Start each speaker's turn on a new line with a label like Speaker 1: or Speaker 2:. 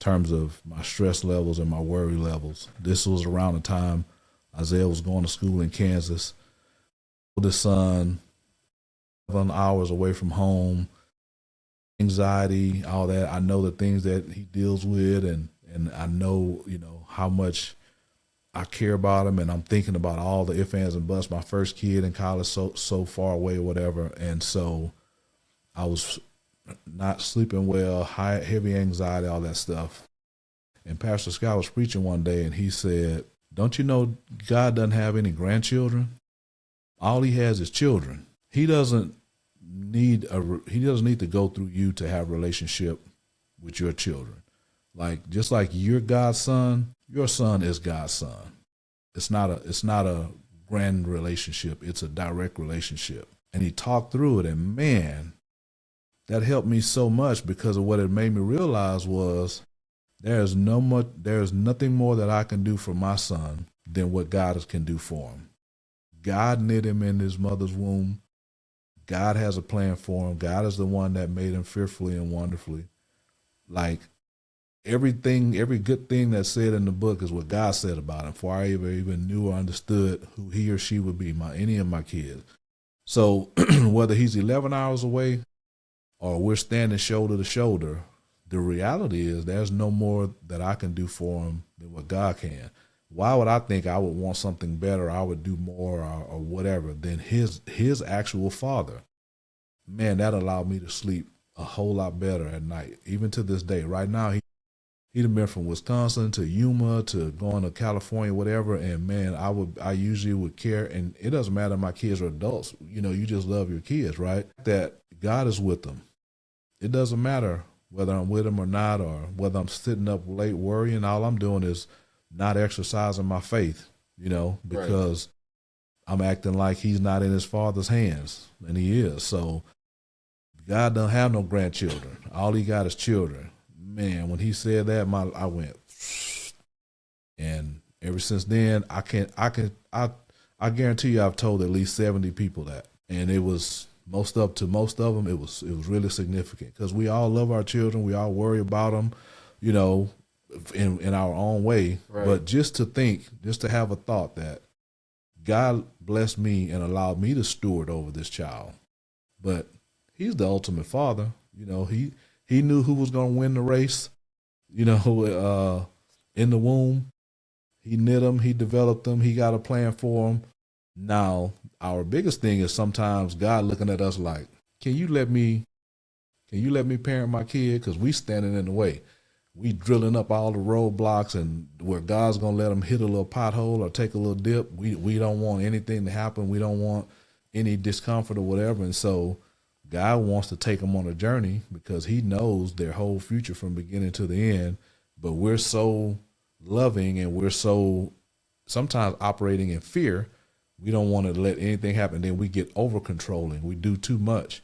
Speaker 1: terms of my stress levels and my worry levels. This was around the time Isaiah was going to school in Kansas. Oldest son, 7 hours away from home, anxiety, all that. I know the things that he deals with, and I know, how much I care about him, and I'm thinking about all the ifs, ands, and buts. My first kid in college so far away or whatever, and so I was not sleeping well, heavy anxiety, all that stuff. And Pastor Scott was preaching one day, and he said, "Don't you know God doesn't have any grandchildren? All he has is children. He doesn't need to go through you to have a relationship with your children. Like, just like you're God's son, your son is God's son. It's not a grand relationship. It's a direct relationship." And he talked through it, and man, that helped me so much, because of what it made me realize was there's nothing more that I can do for my son than what God can do for him. God knit him in his mother's womb. God has a plan for him. God is the one that made him fearfully and wonderfully. Like, every good thing that's said in the book is what God said about him, before I even knew or understood who he or she would be, any of my kids. So whether he's 11 hours away or we're standing shoulder to shoulder, the reality is there's no more that I can do for him than what God can. Why would I think I would want something better, I would do more or whatever than his actual father? Man, that allowed me to sleep a whole lot better at night, even to this day. Right now, he'd been from Wisconsin to Yuma to going to California, whatever, and man, I usually would care, and it doesn't matter if my kids are adults. You just love your kids, right? That God is with them. It doesn't matter whether I'm with him or not, or whether I'm sitting up late worrying. All I'm doing is not exercising my faith, because right. I'm acting like he's not in his father's hands, and he is. So God don't have no grandchildren. All he got is children. Man, when he said that, I went, and ever since then, I guarantee you, I've told at least 70 people that, and it was to most of them, it was really significant, because we all love our children, we all worry about them, in our own way. Right. But just to have a thought that God blessed me and allowed me to steward over this child, but he's the ultimate father. He knew who was going to win the race, in the womb. He knit them, he developed them, he got a plan for them. Now, our biggest thing is sometimes God looking at us like, can you let me parent my kid? Because we standing in the way. We drilling up all the roadblocks, and where God's going to let them hit a little pothole or take a little dip. We don't want anything to happen. We don't want any discomfort or whatever. And so God wants to take them on a journey, because he knows their whole future from beginning to the end. But we're so loving, and we're so sometimes operating in fear. We don't want to let anything happen. Then we get over controlling. We do too much.